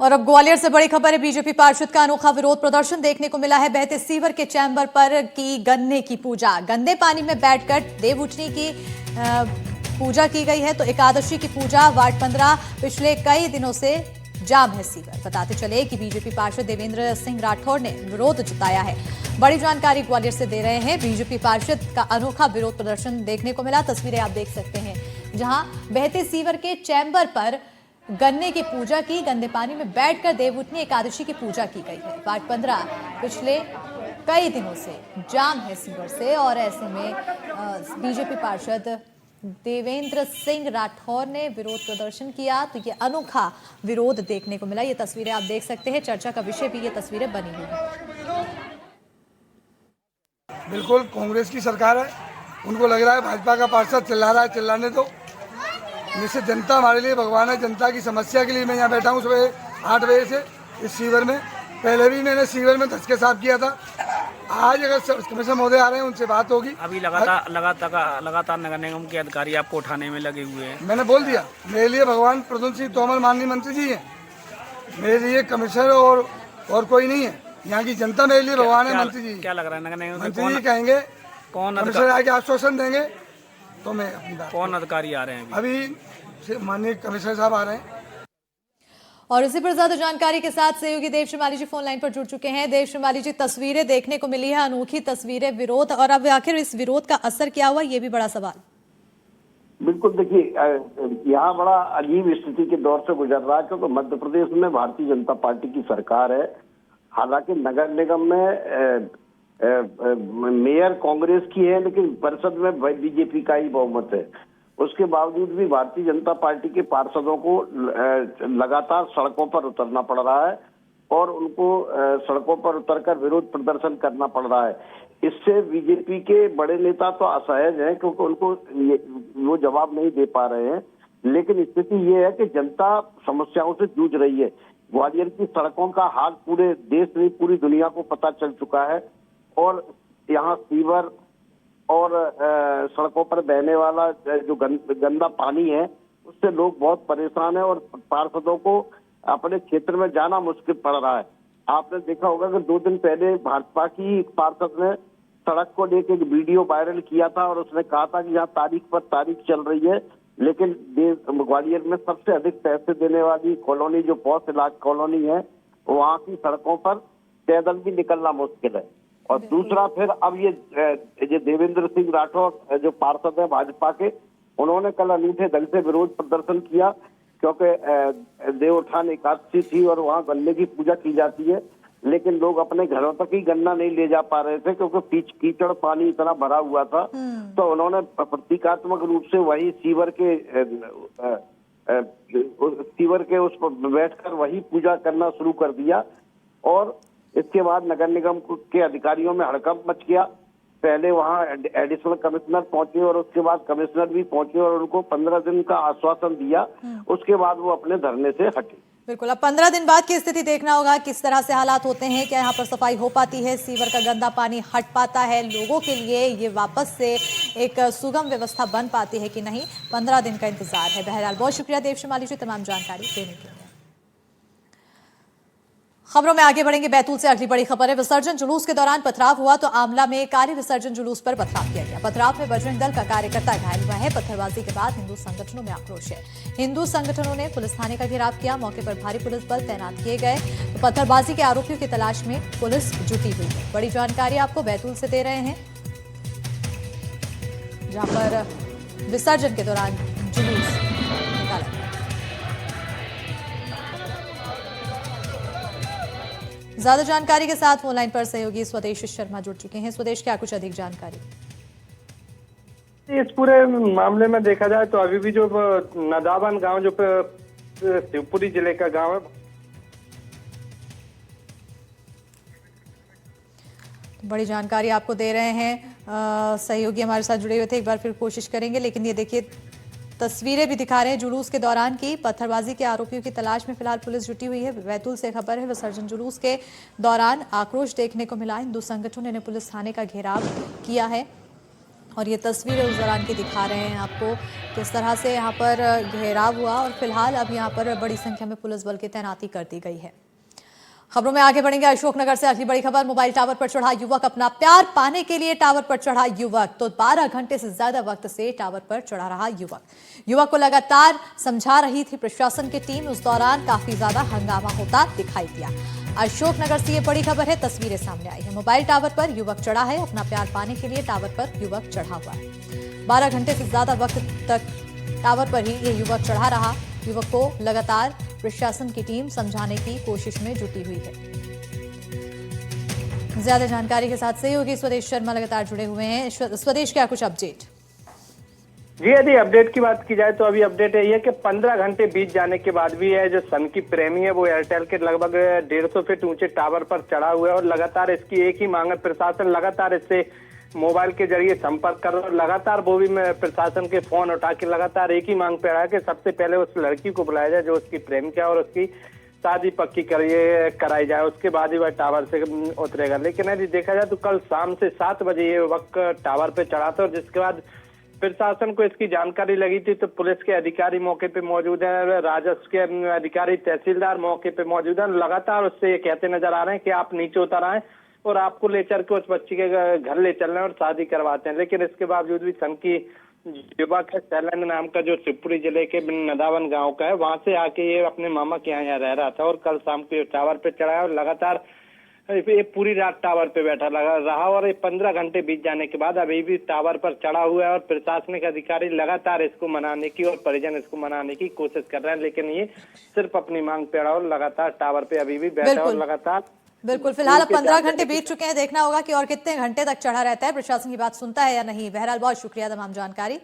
और अब ग्वालियर से बड़ी खबर है। बीजेपी पार्षद का अनोखा विरोध प्रदर्शन देखने को मिला है। बहते सीवर के चैम्बर पर की गन्ने की पूजा, गंदे पानी में बैठकर देवउठनी की पूजा की गई है। तो एकादशी की पूजा वार्ड 15 पिछले कई दिनों से जाम है सीवर। बताते चले कि बीजेपी पार्षद देवेंद्र सिंह राठौर ने विरोध जताया है। बड़ी जानकारी ग्वालियर से दे रहे हैं। बीजेपी पार्षद का अनोखा विरोध प्रदर्शन देखने को मिला। तस्वीरें आप देख सकते हैं, जहां बहते सीवर के चैम्बर पर गन्ने की पूजा की, गंदे पानी में बैठकर देवउठनी एकादशी की पूजा की गई है। वार्ड 15 पिछले कई दिनों से जाम है सीवर से, और ऐसे में बीजेपी पार्षद देवेंद्र सिंह राठौर ने विरोध प्रदर्शन किया। तो ये अनोखा विरोध देखने को मिला। ये तस्वीरें आप देख सकते हैं। चर्चा का विषय भी ये तस्वीरें बनी हुई है। बिल्कुल कांग्रेस की सरकार है, उनको लग रहा है भाजपा का पार्षद चिल्ला रहा है, चिल्लाने दो। निश्चित जनता हमारे लिए भगवान है। जनता की समस्या के लिए मैं यहाँ बैठा हूँ सुबह 8 बजे से इस सीवर में। पहले भी मैंने सीवर में धस के साफ किया था। आज अगर कमिश्नर महोदय आ रहे हैं, उनसे बात होगी। अभी लगातार नगर निगम के अधिकारी आपको उठाने में लगे हुए हैं। मैंने बोल दिया, मेरे लिए भगवान प्रद्युम्न सिंह तोमर माननीय मंत्री जी हैं। मेरे लिए कमिश्नर और कोई नहीं है। यहाँ की जनता मेरे लिए भगवान है। मंत्री जी क्या लग रहा है नगर निगम मंत्री जी कहेंगे, कौन कमिश्नर आके आश्वासन देंगे तो मैं अपनी बात। कौन अधिकारी आ रहे हैं अभी माननीय कमिश्नर साहब आ रहे हैं। और इसी पर ज्यादा जानकारी के साथ सहयोगी देव श्रीमाली जी फोन लाइन पर जुड़ चुके हैं। देव श्रीमाली जी, तस्वीरें देखने को मिली है, अनोखी तस्वीरें, विरोध, और अब आखिर इस विरोध का असर क्या हुआ, ये भी बड़ा सवाल। बिल्कुल, देखिए यहाँ बड़ा अजीब स्थिति के दौर से गुजर रहा है, क्योंकि मध्य प्रदेश में भारतीय जनता पार्टी की सरकार है। हालांकि नगर निगम में मेयर कांग्रेस की है, लेकिन परिषद में बीजेपी का ही बहुमत है। उसके बावजूद भी भारतीय जनता पार्टी के पार्षदों को लगातार सड़कों पर उतरना पड़ रहा है और उनको सड़कों पर उतरकर विरोध प्रदर्शन करना पड़ रहा है। इससे बीजेपी के बड़े नेता तो असहज हैं, क्योंकि उनको वो जवाब नहीं दे पा रहे हैं। लेकिन स्थिति ये है कि जनता समस्याओं से जूझ रही है। ग्वालियर की सड़कों का हाल पूरे देश में, पूरी दुनिया को पता चल चुका है। और यहाँ सीवर और सड़कों पर बहने वाला जो गंदा पानी है, उससे लोग बहुत परेशान हैं और पार्षदों को अपने क्षेत्र में जाना मुश्किल पड़ रहा है। आपने देखा होगा कि 2 दिन पहले भाजपा की एक पार्षद ने सड़क को लेकर एक वीडियो वायरल किया था और उसने कहा था कि यहाँ तारीख पर तारीख चल रही है। लेकिन ग्वालियर में सबसे अधिक पैसे देने वाली कॉलोनी जो पॉश इलाका कॉलोनी है, वहाँ की सड़कों पर पैदल भी निकलना मुश्किल है। और दूसरा, फिर अब ये देवेंद्र सिंह राठौर जो पार्षद है भाजपा के, उन्होंने कल अनूठे ढंग से विरोध प्रदर्शन किया, क्योंकि देवउठान एकादशी थी और वहाँ गन्ने की पूजा की जाती है। लेकिन लोग अपने घरों तक ही गन्ना नहीं ले जा पा रहे थे, क्योंकि कीचड़ पानी इतना भरा हुआ था। तो उन्होंने प्रतीकात्मक रूप से वही सीवर के उस पर बैठकर वही पूजा करना शुरू कर दिया। और इसके बाद नगर निगम के अधिकारियों में हड़कंप मच गया। पहले वहां एडिशनल कमिश्नर पहुंचे और उसके बाद कमिश्नर भी पहुंचे और उनको 15 दिन का आश्वासन दिया। उसके बाद वो अपने धरने से हटे। बिल्कुल, अब 15 दिन बाद की स्थिति देखना होगा, किस तरह से हालात होते हैं, क्या यहाँ पर सफाई हो पाती है, सीवर का गंदा पानी हट पाता है, लोगों के लिए ये वापस से एक सुगम व्यवस्था बन पाती है कि नहीं। 15 दिन का इंतजार है। बहरहाल बहुत शुक्रिया देव श्रीमाली जी तमाम जानकारी देने के लिए। खबरों में आगे बढ़ेंगे। बैतूल से अगली बड़ी खबर है। विसर्जन जुलूस के दौरान पथराव हुआ तो आमला में कार्य विसर्जन जुलूस पर पथराव किया गया। पथराव में बजरंग दल का कार्यकर्ता घायल हुआ है। पत्थरबाजी के बाद हिंदू संगठनों में आक्रोश है। हिंदू संगठनों ने पुलिस थाने का घेराव किया। मौके पर भारी पुलिस बल तैनात किए गए। तो पत्थरबाजी के आरोपियों की तलाश में पुलिस जुटी हुई है। बड़ी जानकारी आपको बैतूल से दे रहे हैं, जहां पर विसर्जन के दौरान जुलूस निकाला गया। ज्यादा जानकारी के साथ फोन लाइन पर सहयोगी स्वदेश शर्मा जुड़ चुके हैं। स्वदेश, क्या कुछ अधिक जानकारी? इस पूरे मामले में देखा जाए तो अभी भी जो नदावन गांव जो शिवपुरी जिले का गांव है, बड़ी जानकारी आपको दे रहे हैं। सहयोगी हमारे साथ जुड़े हुए थे, एक बार फिर कोशिश करेंगे। लेकिन ये देखिए, तस्वीरें भी दिखा रहे हैं जुलूस के दौरान की। पत्थरबाजी के आरोपियों की तलाश में फिलहाल पुलिस जुटी हुई है। बैतूल से खबर है। विसर्जन जुलूस के दौरान आक्रोश देखने को मिला। हिंदू संगठनों ने पुलिस थाने का घेराव किया है। और ये तस्वीरें उस दौरान की दिखा रहे हैं आपको किस तरह से यहाँ पर घेराव हुआ और फिलहाल अब यहाँ पर बड़ी संख्या में पुलिस बल की तैनाती कर दी गई है। खबरों में आगे बढ़ेंगे। अशोकनगर से अगली बड़ी खबर, मोबाइल टावर पर चढ़ा युवक, अपना प्यार पाने के लिए टावर पर चढ़ा युवक। तो 12 घंटे से ज्यादा वक्त से टावर पर चढ़ा रहा युवक को लगातार समझा रही थी प्रशासन की टीम। उस दौरान काफी ज्यादा हंगामा होता दिखाई दिया। अशोकनगर से ये बड़ी खबर है, तस्वीरें सामने आई है। मोबाइल टावर पर युवक चढ़ा है, अपना प्यार पाने के लिए टावर पर युवक चढ़ा हुआ है। 12 घंटे से ज्यादा वक्त तक टावर पर ही ये युवक चढ़ा रहा। युवक को लगातार प्रशासन की टीम समझाने की कोशिश में जुटी हुई है। ज्यादा जानकारी के साथ सहयोगी स्वदेश शर्मा लगातार जुड़े हुए हैं। स्वदेश, क्या कुछ अपडेट? जी, यदि अपडेट की बात की जाए तो अभी अपडेट यही है कि 15 घंटे बीत जाने के बाद भी है जो सनकी प्रेमी है वो एयरटेल के लगभग 150 फीट ऊंचे टावर पर चढ़ा हुआ है और लगातार इसकी एक ही मांग है। प्रशासन लगातार इससे मोबाइल के जरिए संपर्क कर रहा है। लगातार वो भी प्रशासन के फोन उठा के लगातार एक ही मांग पे रहा है कि सबसे पहले उस लड़की को बुलाया जाए जो उसकी प्रेमिका, और उसकी शादी पक्की कराई जाए, उसके बाद ही वह टावर से उतरेगा। लेकिन यदि देखा जाए तो कल शाम से 7 बजे ये वक्त टावर पे चढ़ा था और जिसके बाद प्रशासन को इसकी जानकारी लगी थी तो पुलिस के अधिकारी मौके पे मौजूद है, राजस्व के अधिकारी, तहसीलदार मौके पे मौजूद है। लगातार उससे ये कहते नजर आ रहे हैं कि आप नीचे उतर आए और आपको ले चल के उस बच्ची के घर ले चल रहे हैं और शादी करवाते हैं। लेकिन इसके बावजूद भी सनकी युवक है शैलेंद्र नाम का, जो शिवपुरी जिले के नदावन गांव का है, वहां से आके ये अपने मामा के यहाँ रह रहा था और कल शाम को टावर पे चढ़ा है और लगातार ये पूरी रात टावर पे बैठा रहा और ये 15 घंटे बीत जाने के बाद अभी भी टावर पर चढ़ा हुआ है और प्रशासनिक अधिकारी लगातार इसको मनाने की और परिजन इसको मनाने की कोशिश कर रहे हैं। लेकिन ये सिर्फ अपनी मांग पे रहा और लगातार टावर पे अभी भी बैठा और लगातार बिल्कुल। फिलहाल अब 15 घंटे बीत चुके हैं, देखना होगा कि और कितने घंटे तक चढ़ा रहता है, प्रशासन की बात सुनता है या नहीं। बहरहाल बहुत शुक्रिया तमाम जानकारी।